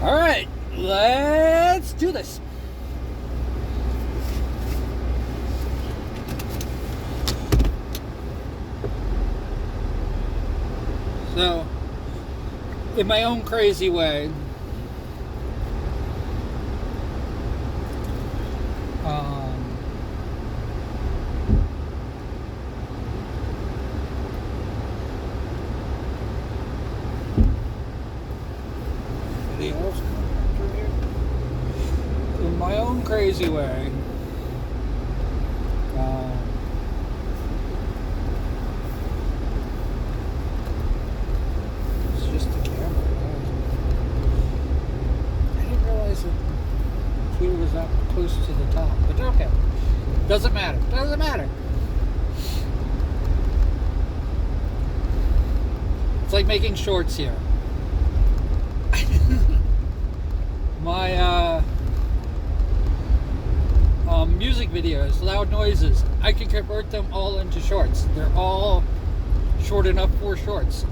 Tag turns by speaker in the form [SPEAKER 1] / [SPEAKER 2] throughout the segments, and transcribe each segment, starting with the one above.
[SPEAKER 1] All right, let's do this. So, in my own crazy way, um, videos in my own crazy way. Um, it's just the camera. I didn't realize that Twitter was that close to the top, but okay. Doesn't matter. Doesn't matter. It's like making shorts here. My music videos, loud noises, I can convert them all into shorts. They're all short enough for shorts.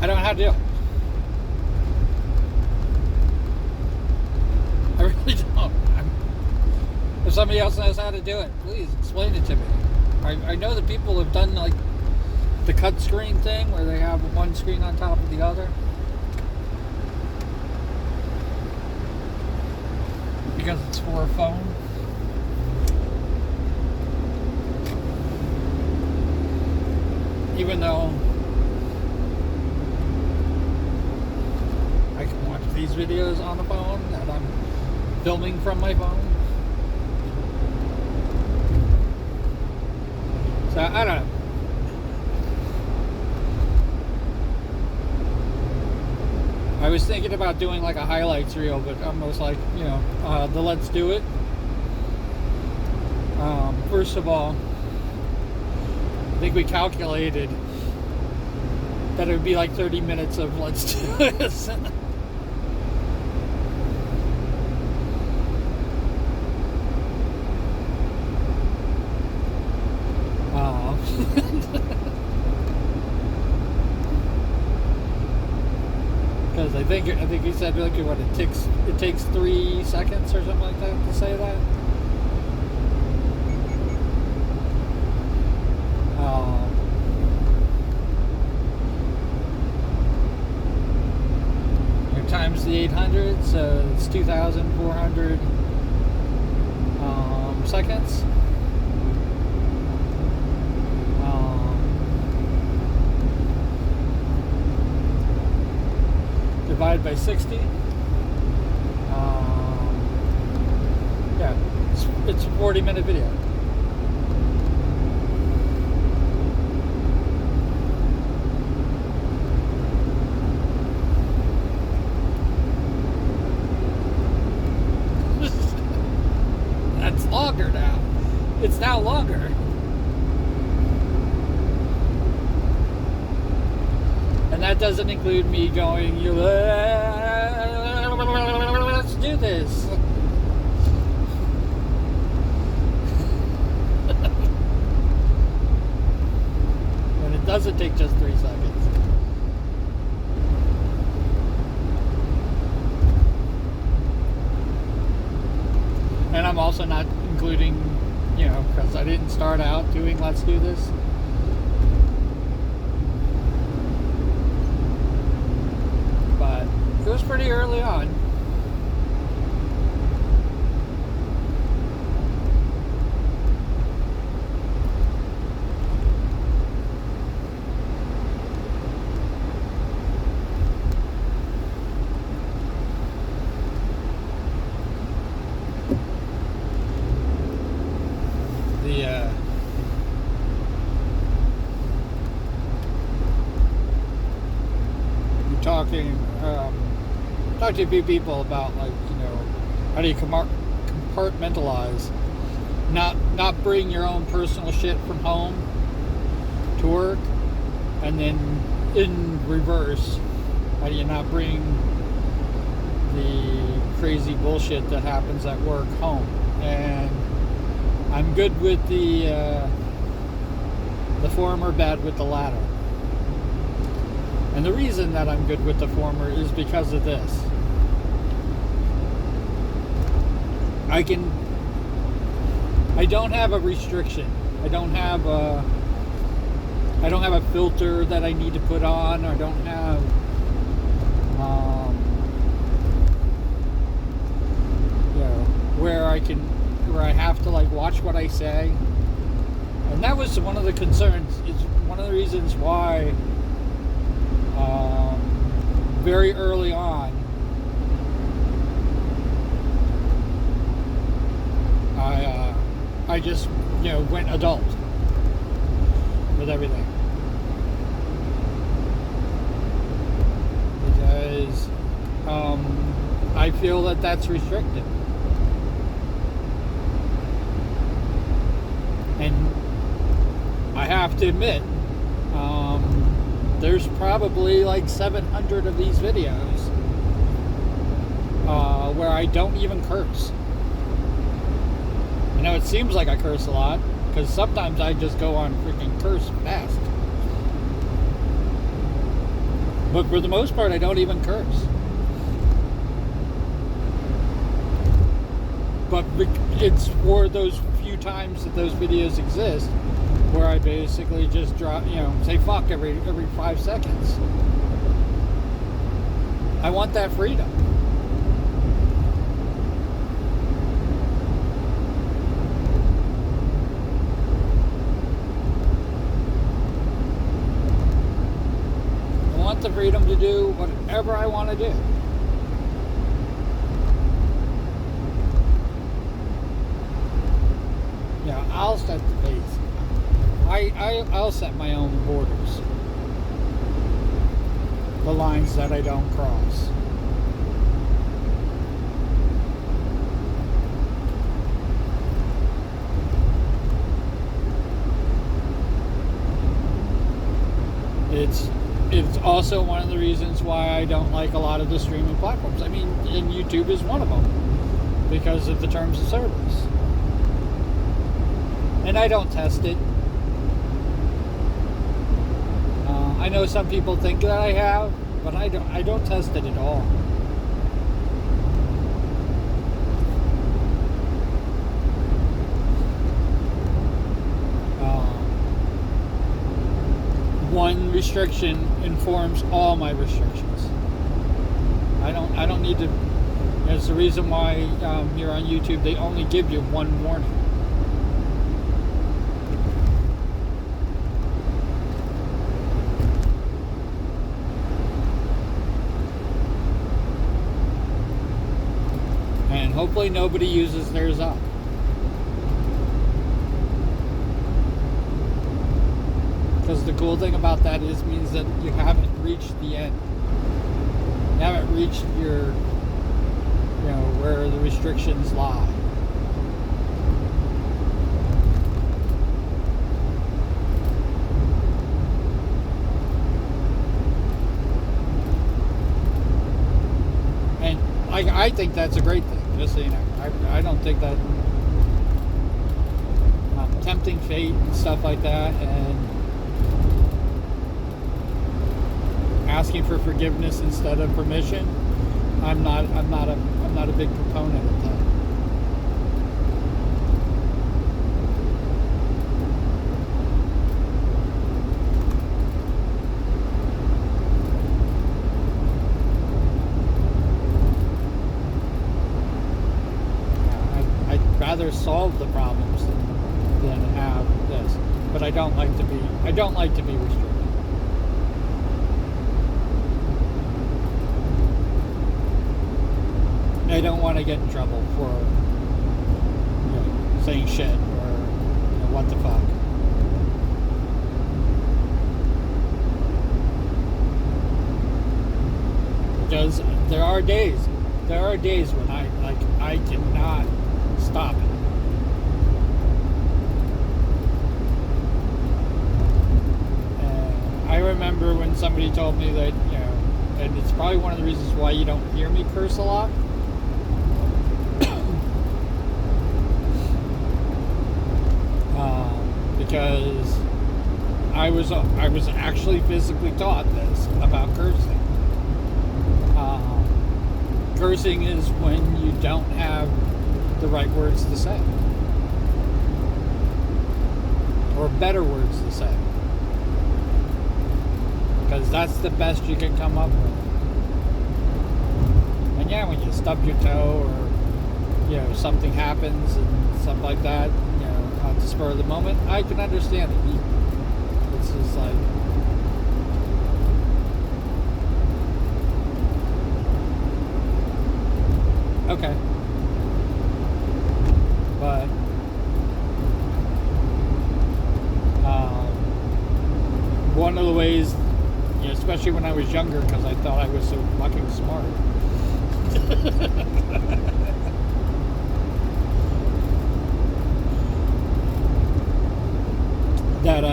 [SPEAKER 1] I don't know how to do it. I really don't. If somebody else knows how to do it, please explain it to me. I know that people have done like the cut screen thing where they have one screen on top of the other. Because it's for a phone. Even though I can watch these videos on the phone that I'm filming from my phone. So I don't know. I was thinking about doing like a highlights reel, but almost like, the let's do it. First of all, I think we calculated that it would be like 30 minutes of let's do this. Because I think he said like what it takes 3 seconds or something like that to say that. Times the 800, so it's 2,400 seconds. Divided by 60. Yeah, it's a 40-minute video. That's longer now. It's now longer. And that doesn't include me going, let's do this. And it doesn't take just 3 seconds. And I'm also not including, because I didn't start out doing let's do this. But it was pretty early on. Talk to a few people about how do you compartmentalize, not bring your own personal shit from home to work, and then in reverse, how do you not bring the crazy bullshit that happens at work home? And I'm good with the former, bad with the latter. And the reason that I'm good with the former is because of this. I don't have a restriction. I don't have a filter that I need to put on. I don't have where I have to like watch what I say. And that was one of the concerns. It's one of the reasons why very early on I just went adult with everything, because I feel that that's restrictive. And I have to admit, there's probably like 700 of these videos where I don't even curse. I know it seems like I curse a lot, because sometimes I just go on freaking curse fast. But for the most part, I don't even curse. But it's for those few times that those videos exist where I basically just drop, say fuck every 5 seconds. I want that freedom. I want the freedom to do whatever I want to do. I'll set the pace. I'll set my own borders. The lines that I don't cross. It's also one of the reasons why I don't like a lot of the streaming platforms. I mean, and YouTube is one of them, because of the terms of service. And I don't test it. I know some people think that I have, but I don't test it at all. One restriction informs all my restrictions. I don't need to. There's the reason why here on YouTube they only give you one warning. And hopefully nobody uses theirs up. Because the cool thing about that means that you haven't reached the end. You haven't reached your, where the restrictions lie. And I think that's a great thing. Just so you know, I don't think that tempting fate and stuff like that, and asking for forgiveness instead of permission, I'm not a big proponent of that. Rather solve the problems than have this, but I don't like to be restricted. I don't want to get in trouble for saying shit or what the fuck. Because there are days when I cannot stop it. I remember when somebody told me that, and it's probably one of the reasons why you don't hear me curse a lot. because I was actually physically taught this about cursing. Cursing is when you don't have the right words to say, or better words to say, because that's the best you can come up with. And yeah, when you stub your toe, or something happens and stuff like that, at the spur of the moment, I can understand it. It's just like, okay. But one of the ways, especially when I was younger, because I thought I was so fucking smart. That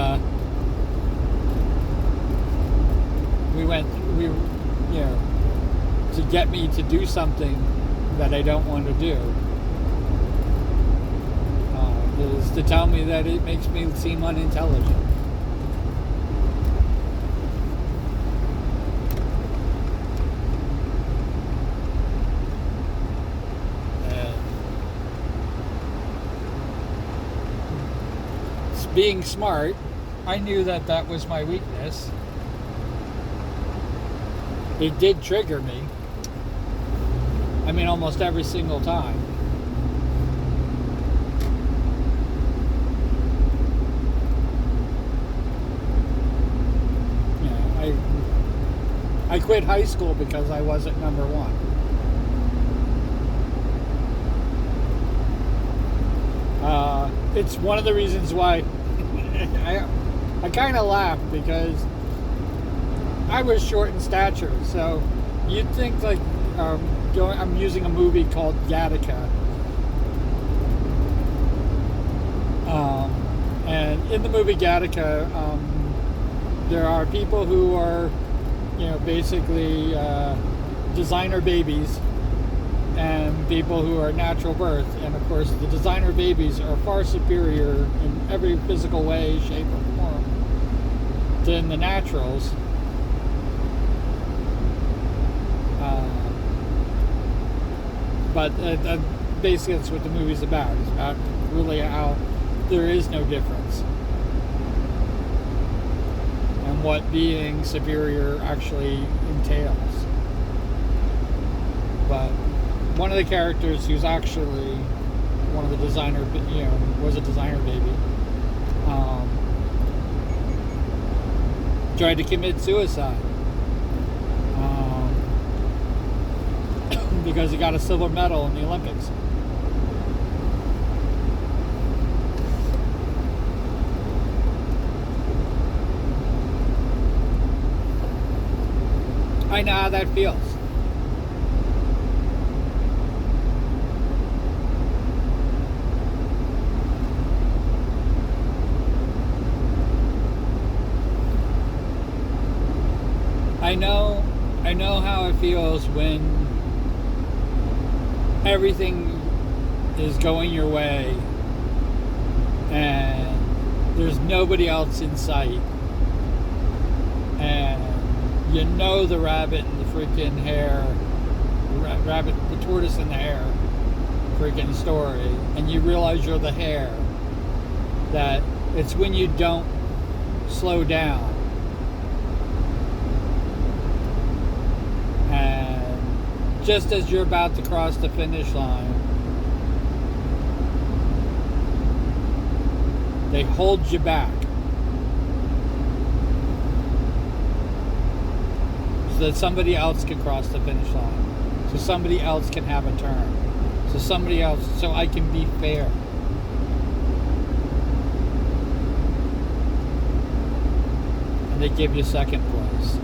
[SPEAKER 1] to get me to do something that I don't want to do, is to tell me that it makes me seem unintelligent. Being smart, I knew that was my weakness. It did trigger me. I mean, almost every single time. I quit high school because I wasn't number one. It's one of the reasons why I kind of laugh, because I was short in stature, so you'd think like I'm using a movie called Gattaca, and in the movie Gattaca, there are people who are basically designer babies, and people who are natural birth. And of course, the designer babies are far superior in every physical way, shape, or form than the naturals. But basically, that's what the movie's about. It's about really how there is no difference, and what being superior actually entails. But one of the characters, who's actually one of the designer, was a designer baby, tried to commit suicide because he got a silver medal in the Olympics. I know how that feels. I know how it feels when everything is going your way and there's nobody else in sight, and the rabbit and the freaking hare, the tortoise and the hare freaking story, and you realize you're the hare. That it's when you don't slow down, and just as you're about to cross the finish line, they hold you back so that somebody else can cross the finish line, so somebody else can have a turn, so I can be fair. And they give you second place.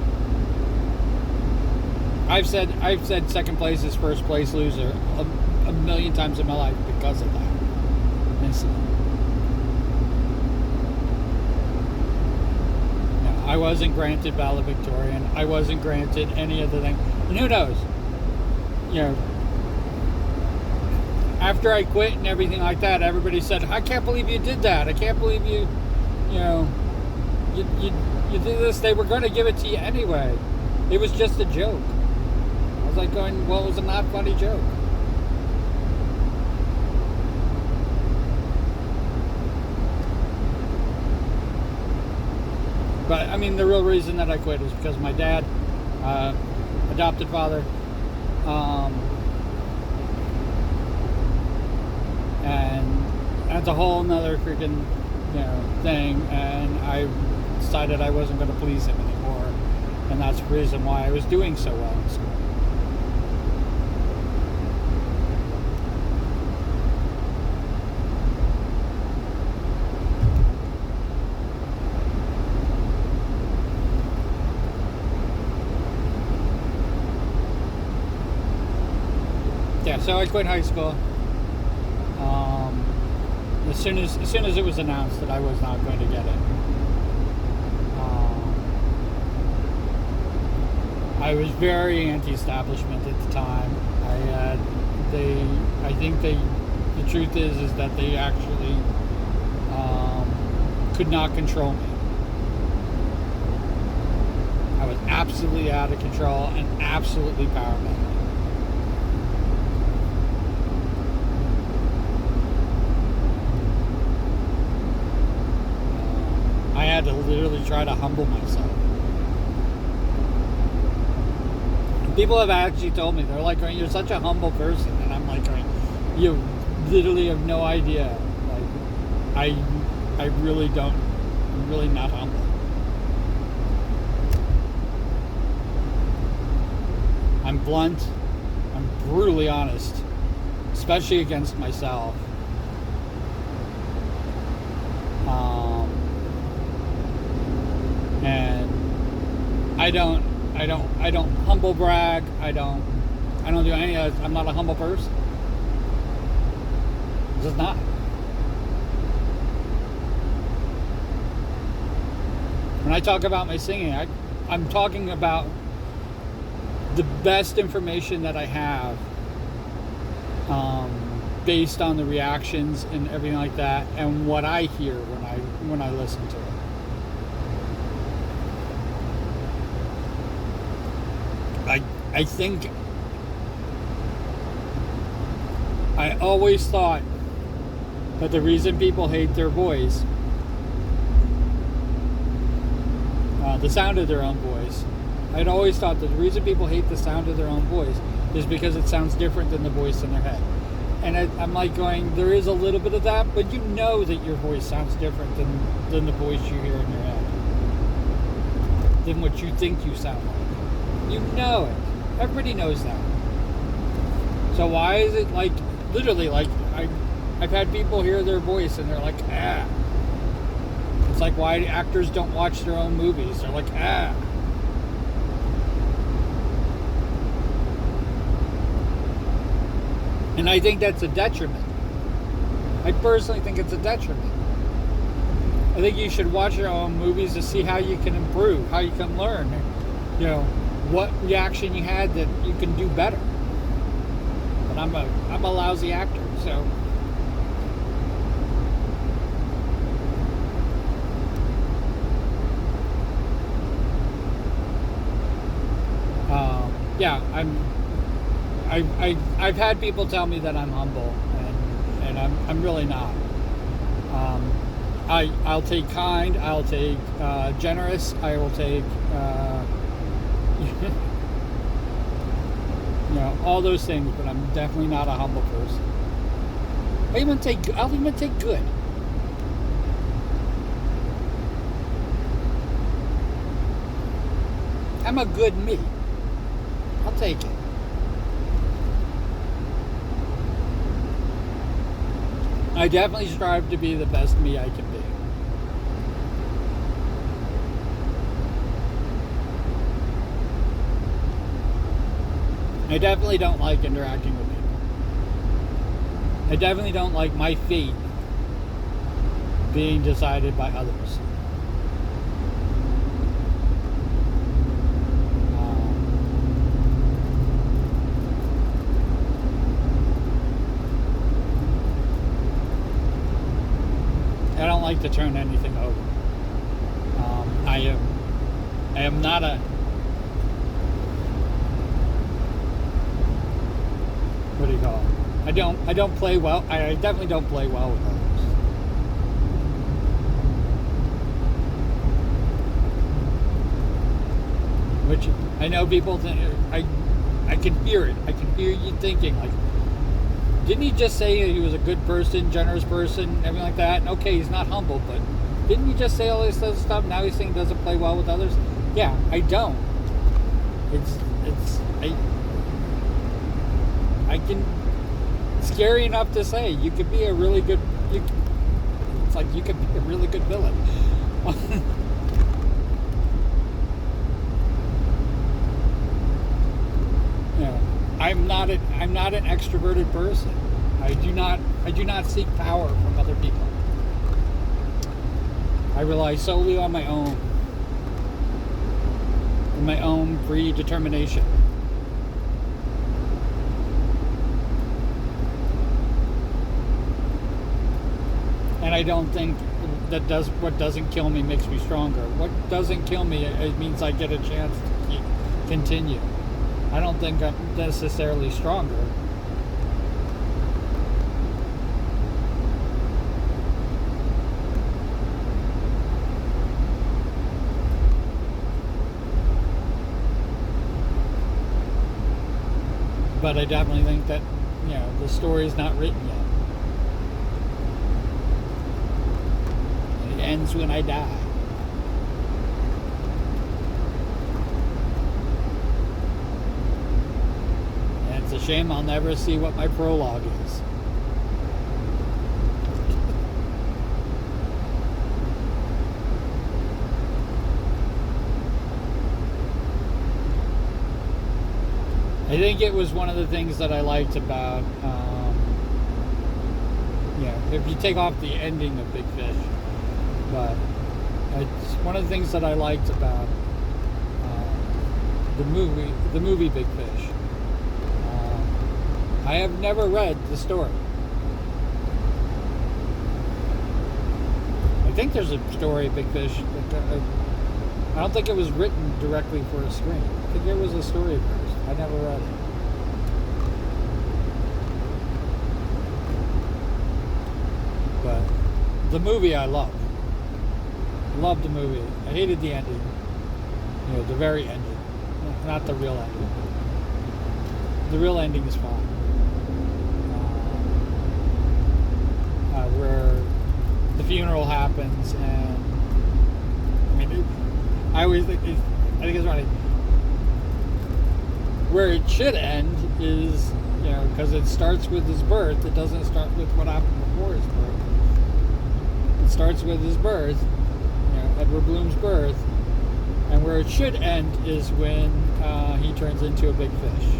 [SPEAKER 1] I've said second place is first place loser a million times in my life because of that incident. I wasn't granted valedictorian. I wasn't granted any other thing. And who knows? After I quit and everything like that, everybody said, I can't believe you did that. I can't believe you you know, you do this, they were going to give it to you anyway. It was just a joke. I was like going, well, it was a not funny joke. But, I mean, the real reason that I quit is because my dad, adopted father, and that's a whole nother freaking, thing, and I decided I wasn't going to please him anymore, and that's the reason why I was doing so well in school. Yeah, so I quit high school. As soon as it was announced that I was not going to get it, I was very anti-establishment at the time. The truth is that they actually could not control me. I was absolutely out of control and absolutely paranoid. I had to literally try to humble myself. People have actually told me, they're like, you're such a humble person, and I'm like, you literally have no idea. Like, I really don't. I'm really not humble. I'm blunt. I'm brutally honest, especially against myself. And I don't humble brag. I don't do any of that. I'm not a humble person. Just not. When I talk about my singing, I'm talking about the best information that I have, based on the reactions and everything like that, and what I hear when I listen to it. I think I always thought that the reason people hate their voice, the sound of their own voice, I'd always thought that the reason people hate the sound of their own voice is because it sounds different than the voice in their head. And I'm like going, there is a little bit of that, but you know that your voice sounds different than the voice you hear in your head, than what you think you sound like. You know it. Everybody knows that. So why is it like, literally, like, I've had people hear their voice and they're like, ah. It's like why actors don't watch their own movies. They're like, ah. And I think that's a detriment. I personally think it's a detriment. I think you should watch your own movies to see how you can improve, how you can learn, what reaction you had that you can do better. But I'm a lousy actor, so yeah, I've had people tell me that I'm humble, and I'm really not. I'll take kind, I'll take generous, I will take all those things, but I'm definitely not a humble person. I'll even take good. I'm a good me. I'll take it. I definitely strive to be the best me I can be. I definitely don't like interacting with people. I definitely don't like my fate being decided by others. I don't like to turn anything over. I am not a, what do you call it? I don't play well. I definitely don't play well with others. Which I know people think, I can hear it. I can hear you thinking, like, didn't he just say he was a good person, generous person, everything like that? And okay, he's not humble, but didn't he just say all this other stuff? Now he's saying he doesn't play well with others? Yeah, I don't. I can, scary enough to say, you could be a really good, it's like you could be a really good villain. Yeah, I'm not an extroverted person. I do not seek power from other people. I rely solely on my own free determination. And I don't think what doesn't kill me makes me stronger. What doesn't kill me, it means I get a chance to continue. I don't think I'm necessarily stronger. But I definitely think that, the story's not written yet. It ends when I die. And it's a shame I'll never see what my prologue is. I think it was one of the things that I liked about, if you take off the ending of Big Fish, but it's one of the things that I liked about the movie Big Fish. I have never read the story. I think there's a story of Big Fish. I don't think it was written directly for a screen. I think it was a story first. I never read it. But the movie I loved. I loved the movie. I hated the ending. The very ending. Not the real ending. The real ending is fine. Where the funeral happens and I think it's funny. Where it should end is, because it starts with his birth. It doesn't start with what happened before his birth. It starts with his birth, Edward Bloom's birth, and where it should end is when he turns into a big fish.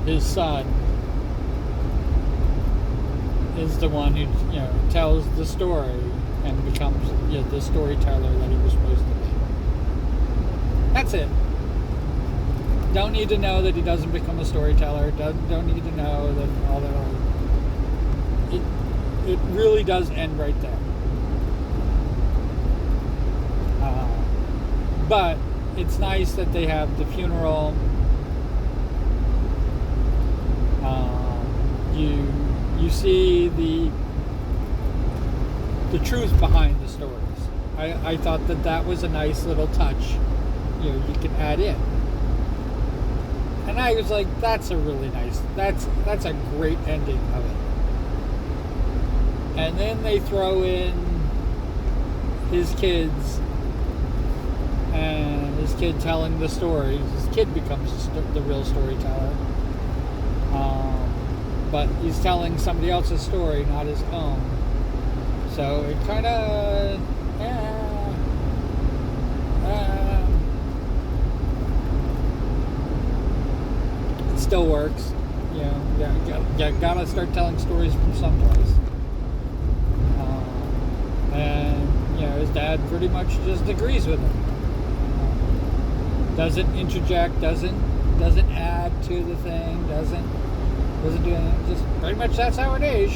[SPEAKER 1] His son is the one who tells the story and becomes the storyteller that he was supposed to be. That's it. Don't need to know that he doesn't become a storyteller. Don't need to know that all that. It really does end right there. But it's nice that they have the funeral. You see the truth behind the stories. I thought that was a nice little touch, you can add in. And I was like, that's a really nice, that's a great ending of it. And then they throw in his kids and his kid telling the stories. His kid becomes the real storyteller. But he's telling somebody else's story, not his own. So it kind of, it still works. Gotta start telling stories from someplace. And his dad pretty much just agrees with him. Doesn't interject, doesn't add to the thing, doesn't do anything. Just pretty much that's how it is.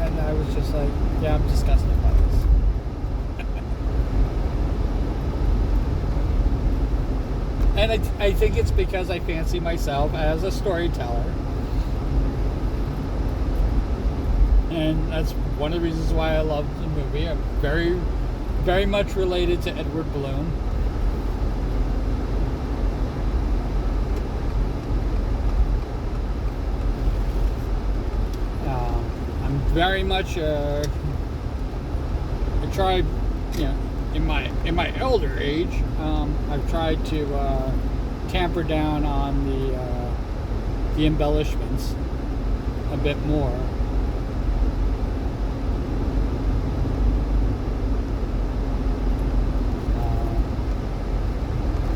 [SPEAKER 1] And I was just like, yeah, I'm disgusted by this. And I think it's because I fancy myself as a storyteller. And that's one of the reasons why I love the movie. I'm very, very much related to Edward Bloom. I'm very much I tried, in my elder age, I've tried to tamper down on the embellishments a bit more.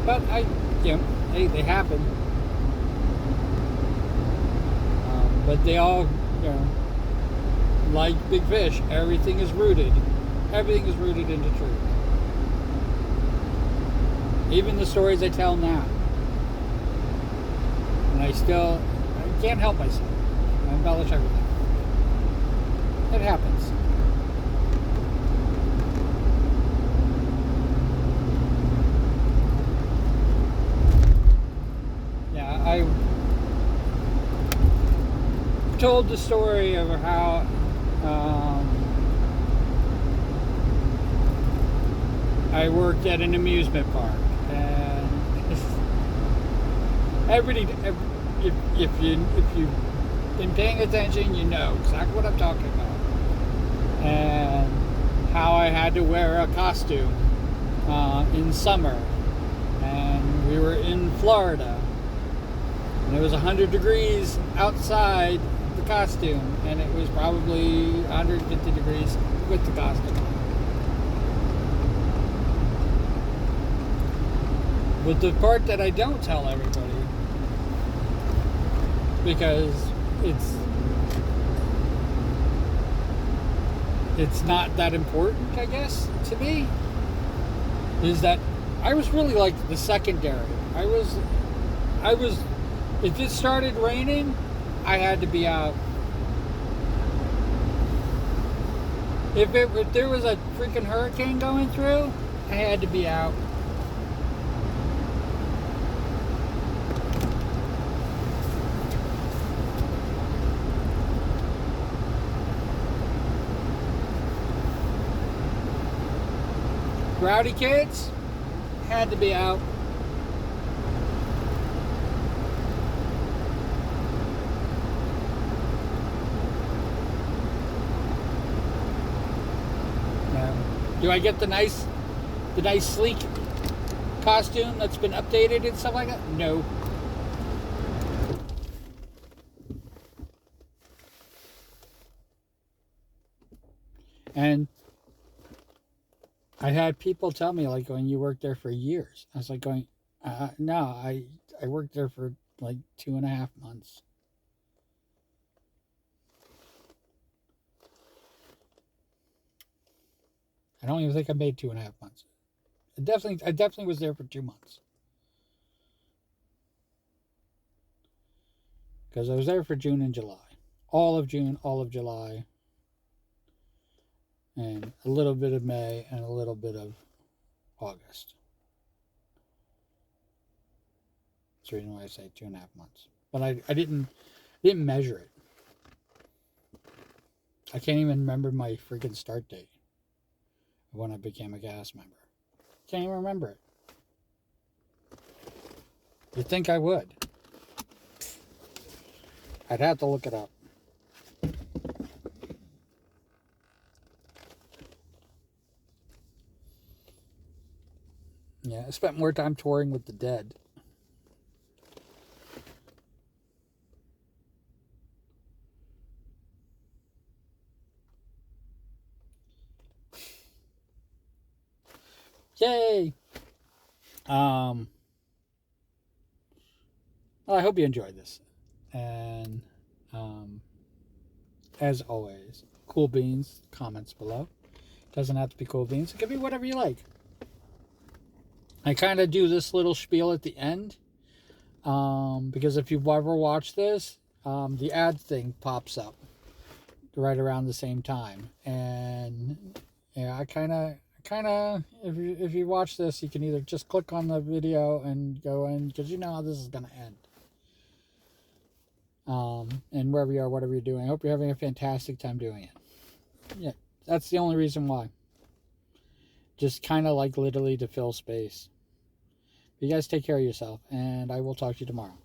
[SPEAKER 1] But they happen. But they all, like Big Fish, everything is rooted into truth. Even the stories I tell now. And I can't help myself. I embellish everything. It happens. Yeah, I told the story of how I worked at an amusement park, and if you've been paying attention, you know exactly what I'm talking about, and how I had to wear a costume in summer, and we were in Florida, and it was 100 degrees outside the costume, and it was probably 150 degrees with the costume on. But the part that I don't tell everybody, because it's not that important, I guess, to me, is that I was really like the secondary. I was if it started raining, I had to be out. If there was a freaking hurricane going through, I had to be out. Rowdy kids had to be out. Do I get the nice sleek costume that's been updated and stuff like that? No. And I had people tell me, like, going, you worked there for years. I was like going, no, I worked there for like 2.5 months. I don't even think I made 2.5 months. I definitely was there for 2 months. Because I was there for June and July. All of June, all of July. And a little bit of May and a little bit of August. That's the reason why I say 2.5 months. But I didn't measure it. I can't even remember my freaking start date when I became a cast member. Can't even remember it. You'd think I would. I'd have to look it up. Yeah, I spent more time touring with the Dead. Yay! Well, I hope you enjoyed this. And as always, cool beans, comments below. Doesn't have to be cool beans. It could be whatever you like. I kind of do this little spiel at the end because if you've ever watched this, the ad thing pops up right around the same time, and yeah, I kind of if you watch this, you can either just click on the video and go in because you know how this is going to end. And wherever you are, whatever you're doing, I hope you're having a fantastic time doing it. Yeah, that's the only reason why. Just kind of like literally to fill space. You guys take care of yourself, and I will talk to you tomorrow.